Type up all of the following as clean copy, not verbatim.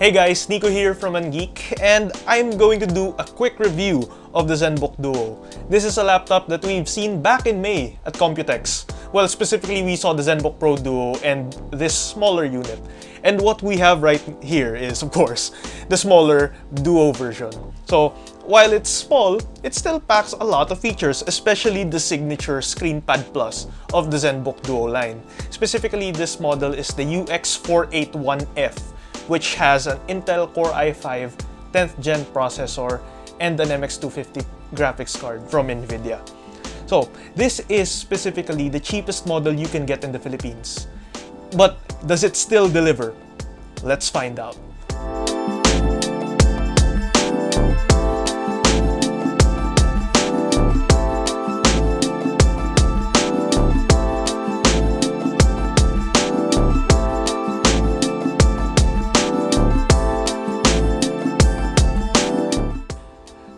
Hey guys, Nico here from Ungeek, and I'm going to do a quick review of the Zenbook Duo. This is a laptop that we've seen back in May at Computex. Well, specifically we saw the Zenbook Pro Duo and this smaller unit. And what we have right here is, of course, the smaller Duo version. So, while it's small, it still packs a lot of features, especially the signature ScreenPad Plus of the Zenbook Duo line. Specifically, this model is the UX481F, which has an Intel Core i5 10th gen processor and an MX250 graphics card from NVIDIA. So, this is specifically the cheapest model you can get in the Philippines. But does it still deliver? Let's find out.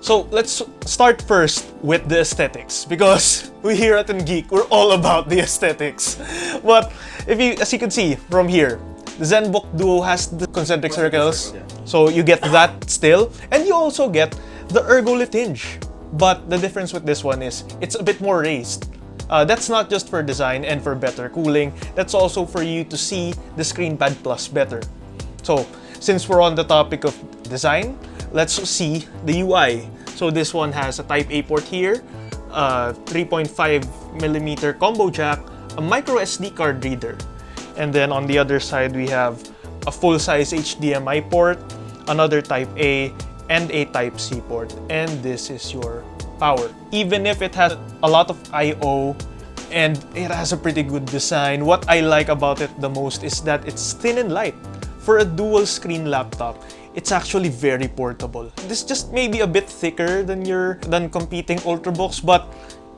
So let's start first with the aesthetics, because we here at Ungeek, we're all about the aesthetics. But as you can see from here, the Zenbook Duo has the concentric circles, so you get that still, and you also get the ergolit hinge. But the difference with this one is it's a bit more raised. That's not just for design and for better cooling, that's also for you to see the ScreenPad Plus better. So since we're on the topic of design, let's see the UI. So this one has a Type A port here, 3.5mm combo jack, a micro SD card reader. And then on the other side, we have a full-size HDMI port, another Type A, and a Type C port. And this is your power. Even if it has a lot of I/O and it has a pretty good design, what I like about it the most is that it's thin and light. For a dual screen laptop, it's actually very portable. This just may be a bit thicker than competing Ultrabooks, but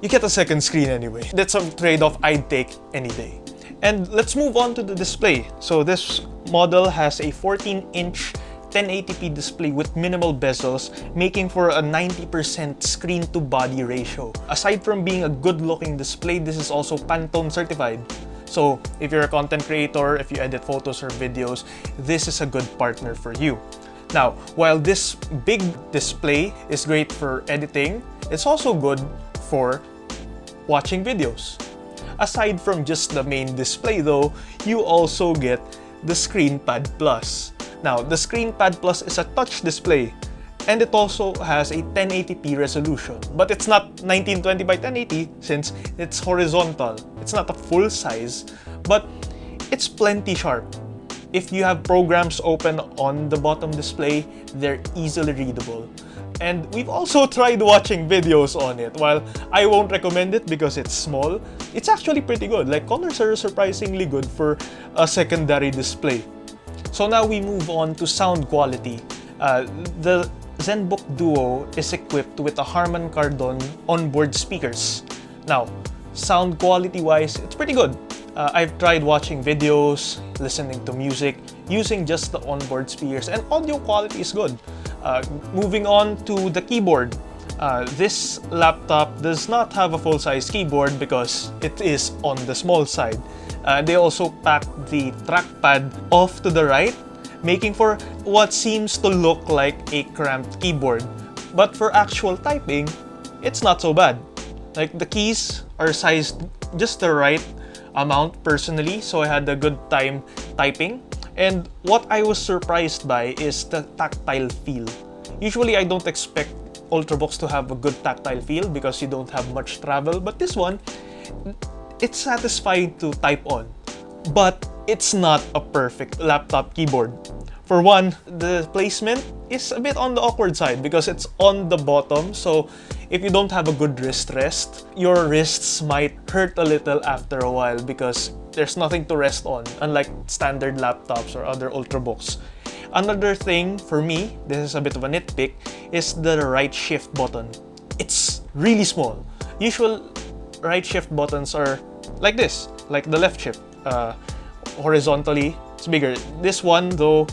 you get a second screen anyway. That's a trade-off I'd take any day. And let's move on to the display. So this model has a 14-inch 1080p display with minimal bezels, making for a 90% screen-to-body ratio. Aside from being a good-looking display, this is also Pantone certified. So if you're a content creator, if you edit photos or videos, this is a good partner for you. Now, while this big display is great for editing, it's also good for watching videos. Aside from just the main display though, you also get the ScreenPad Plus. Now, the ScreenPad Plus is a touch display, and it also has a 1080p resolution. But it's not 1920 by 1080 since it's horizontal. It's not a full size, but it's plenty sharp. If you have programs open on the bottom display, they're easily readable. And we've also tried watching videos on it. While I won't recommend it because it's small, it's actually pretty good. Like, colors are surprisingly good for a secondary display. So now we move on to sound quality. The Zenbook Duo is equipped with a Harman Kardon onboard speakers. Now, sound quality-wise, it's pretty good. I've tried watching videos, listening to music, using just the onboard speakers, and audio quality is good. Moving on to the keyboard. This laptop does not have a full-size keyboard because it is on the small side. They also packed the trackpad off to the right, making for what seems to look like a cramped keyboard. But for actual typing, it's not so bad. Like, the keys are sized just the right amount personally, so I had a good time typing. And what I was surprised by is the tactile feel. Usually I don't expect Ultrabooks to have a good tactile feel because you don't have much travel, but this one, it's satisfying to type on. But it's not a perfect laptop keyboard. For one, the placement is a bit on the awkward side because it's on the bottom, so if you don't have a good wrist rest, your wrists might hurt a little after a while because there's nothing to rest on, unlike standard laptops or other Ultrabooks. Another thing for me, this is a bit of a nitpick, is the right shift button. It's really small. Usual right shift buttons are like this, like the left shift. Horizontally, it's bigger. This one, though,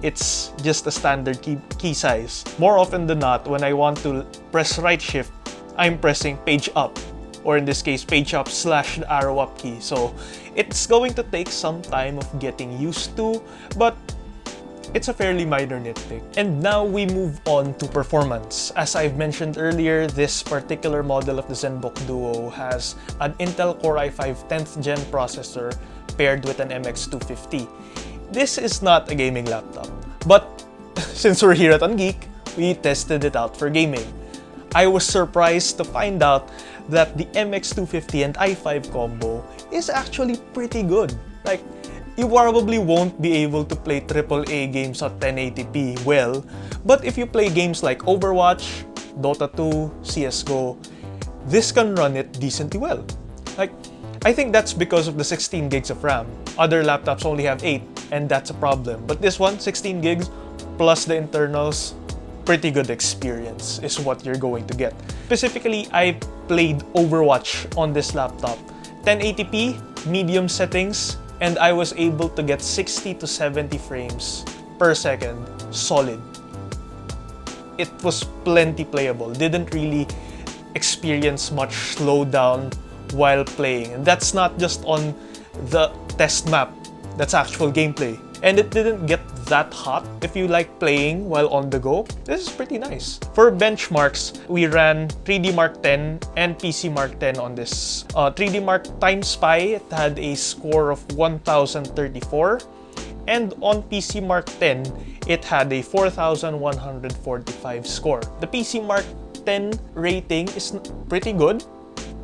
it's just a standard key size. More often than not, when I want to press right shift, I'm pressing page up, or in this case, page up / the arrow up key. So it's going to take some time of getting used to, but it's a fairly minor nitpick. And now we move on to performance. As I've mentioned earlier, this particular model of the Zenbook Duo has an Intel Core i5 10th Gen processor paired with an MX250. This is not a gaming laptop, but since we're here at Ungeek, we tested it out for gaming. I was surprised to find out that the MX250 and i5 combo is actually pretty good. Like, you probably won't be able to play AAA games at 1080p well, but if you play games like Overwatch, Dota 2, CSGO, this can run it decently well. Like, I think that's because of the 16 gigs of RAM. Other laptops only have 8, and that's a problem. But this one, 16 gigs plus the internals, pretty good experience is what you're going to get. Specifically, I played Overwatch on this laptop. 1080p, medium settings, and I was able to get 60 to 70 frames per second, solid. It was plenty playable. Didn't really experience much slowdown while playing. And that's not just on the test map, that's actual gameplay. And it didn't get that hot. If you like playing while on the go, this is pretty nice. For benchmarks, we ran 3D Mark 10 and PC Mark 10 on this. 3D Mark Time Spy, it had a score of 1034. And on PC Mark 10, it had a 4145 score. The PC Mark 10 rating is pretty good.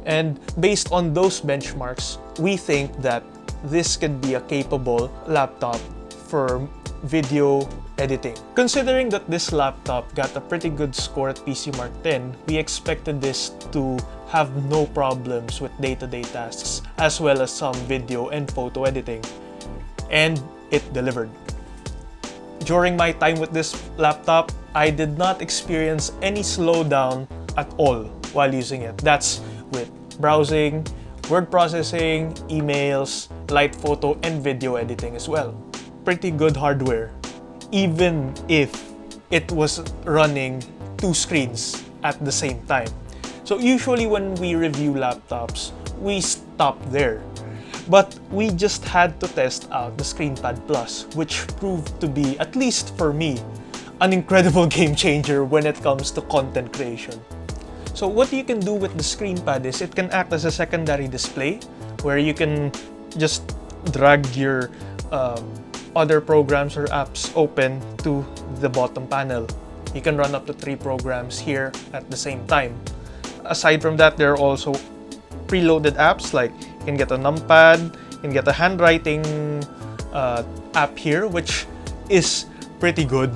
And based on those benchmarks, we think that this could be a capable laptop for video editing. Considering that this laptop got a pretty good score at PC Mark 10, we expected this to have no problems with day-to-day tasks, as well as some video and photo editing. And it delivered. During my time with this laptop, I did not experience any slowdown at all while using it. That's with browsing, word processing, emails, light photo, and video editing as well. Pretty good hardware, even if it was running 2 screens at the same time. So usually when we review laptops, we stop there. But we just had to test out the ScreenPad Plus, which proved to be, at least for me, an incredible game changer when it comes to content creation. So what you can do with the ScreenPad is it can act as a secondary display where you can just drag your other programs or apps open to the bottom panel. You can run up to 3 programs here at the same time. Aside from that, there are also preloaded apps, like you can get a numpad, you can get a handwriting app here, which is pretty good.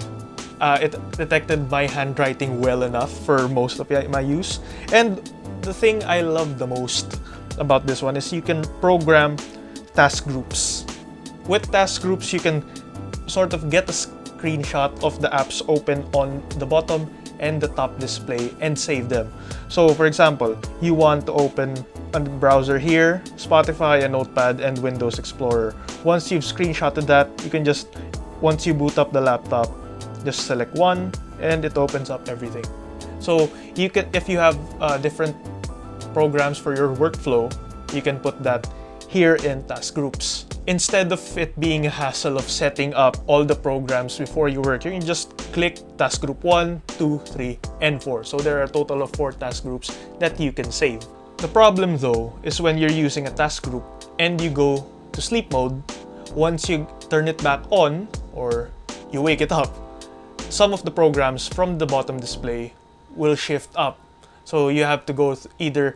It detected my handwriting well enough for most of my use. And the thing I love the most about this one is you can program task groups. With task groups, you can sort of get a screenshot of the apps open on the bottom and the top display and save them. So for example, you want to open a browser here, Spotify, a Notepad, and Windows Explorer. Once you've screenshotted that, you can just, once you boot up the laptop, just select one and it opens up everything. So you can, if you have different programs for your workflow, you can put that here in task groups. Instead of it being a hassle of setting up all the programs before you work, you can just click task group 1, 2, 3, and 4. So there are a total of 4 task groups that you can save. The problem though is when you're using a task group and you go to sleep mode, once you turn it back on or you wake it up, some of the programs from the bottom display will shift up. So you have to go either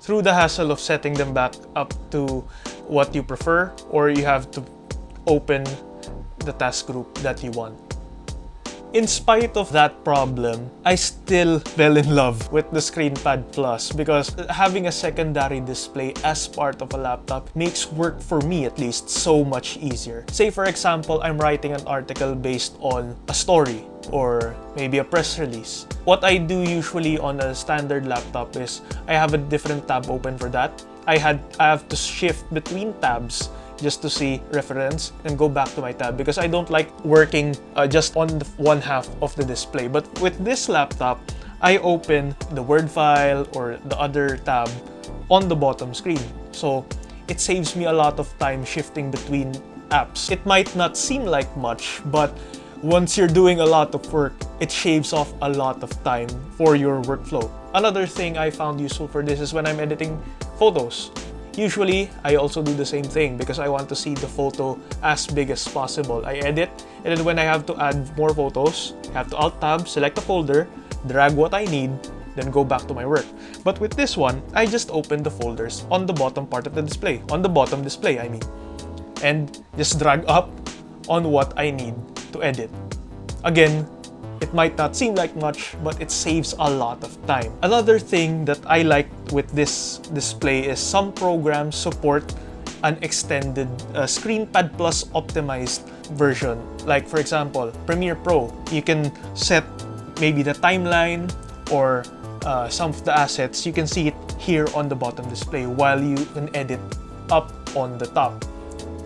through the hassle of setting them back up to what you prefer, or you have to open the task group that you want. In spite of that problem, I still fell in love with the ScreenPad Plus because having a secondary display as part of a laptop makes work, for me at least, so much easier. Say for example, I'm writing an article based on a story or maybe a press release. What I do usually on a standard laptop is I have a different tab open for that. I have to shift between tabs just to see reference and go back to my tab because I don't like working just on the one half of the display. But with this laptop, I open the Word file or the other tab on the bottom screen. So it saves me a lot of time shifting between apps. It might not seem like much, but once you're doing a lot of work, it shaves off a lot of time for your workflow. Another thing I found useful for this is when I'm editing photos. Usually, I also do the same thing because I want to see the photo as big as possible. I edit, and then when I have to add more photos, I have to Alt-Tab, select a folder, drag what I need, then go back to my work. But with this one, I just open the folders on the bottom part of the display, on the bottom display, I mean, and just drag up on what I need to edit. Again, it might not seem like much, but it saves a lot of time. Another thing that I like with this display is some programs support an extended ScreenPad Plus optimized version. Like for example, Premiere Pro, you can set maybe the timeline or some of the assets. You can see it here on the bottom display while you can edit up on the top.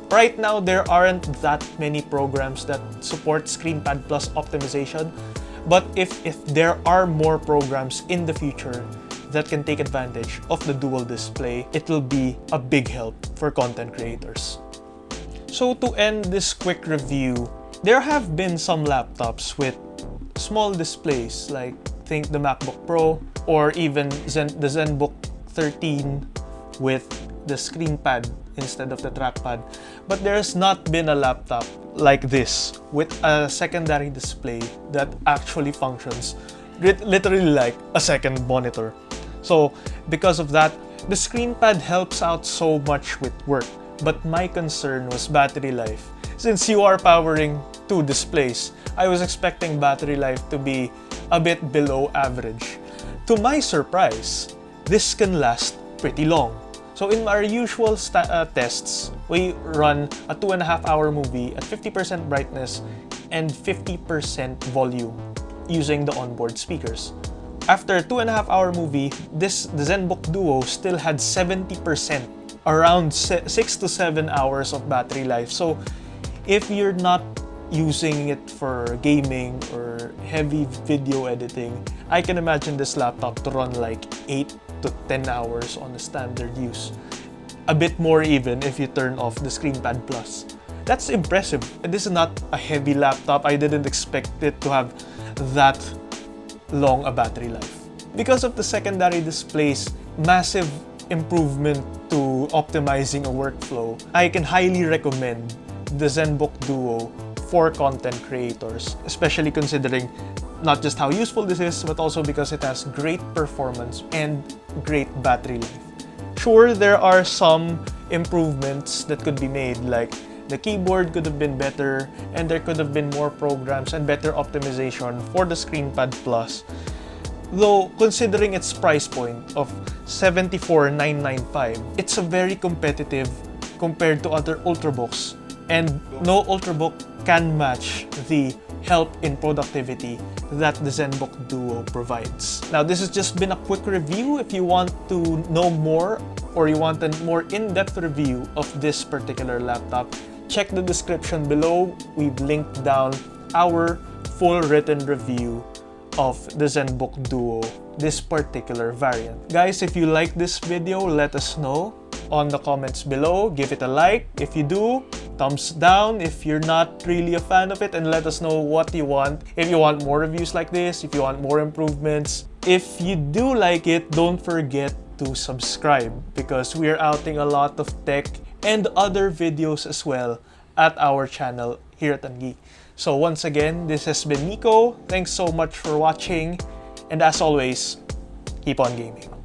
Right now, there aren't that many programs that support ScreenPad Plus optimization, but if there are more programs in the future that can take advantage of the dual display, it will be a big help for content creators. So to end this quick review, there have been some laptops with small displays, like think the MacBook Pro or even the Zenbook 13 with the ScreenPad instead of the trackpad. But there's not been a laptop like this with a secondary display that actually functions literally like a second monitor. So because of that, the ScreenPad helps out so much with work. But my concern was battery life. Since you are powering two displays, I was expecting battery life to be a bit below average. To my surprise, this can last pretty long. So in our usual tests, we run a 2.5-hour movie at 50% brightness and 50% volume using the onboard speakers. After a 2.5-hour movie, the Zenbook Duo still had 70%, around 6 to 7 hours of battery life. So if you're not using it for gaming or heavy video editing, I can imagine this laptop to run like 8 to 10 hours on a standard use. A bit more even if you turn off the ScreenPad Plus. That's impressive. And this is not a heavy laptop. I didn't expect it to have that long a battery life. Because of the secondary display's massive improvement to optimizing a workflow, I can highly recommend the Zenbook Duo for content creators, especially considering not just how useful this is, but also because it has great performance and great battery life. Sure, there are some improvements that could be made, like the keyboard could have been better, and there could have been more programs and better optimization for the ScreenPad Plus. Though, considering its price point of $74,995, it's a very competitive compared to other Ultrabooks, and no Ultrabook can match the help in productivity that the Zenbook Duo provides. Now, this has just been a quick review. If you want to know more or you want a more in-depth review of this particular laptop, check the description below. We've linked down our full written review of the Zenbook Duo, this particular variant. Guys, if you like this video, let us know on the comments below. Give it a like. If you do, thumbs down if you're not really a fan of it, and let us know what you want. If you want more reviews like this, if you want more improvements. If you do like it, don't forget to subscribe because we're outing a lot of tech and other videos as well at our channel here at Ungeek. So once again, this has been Nico. Thanks so much for watching, and as always, keep on gaming.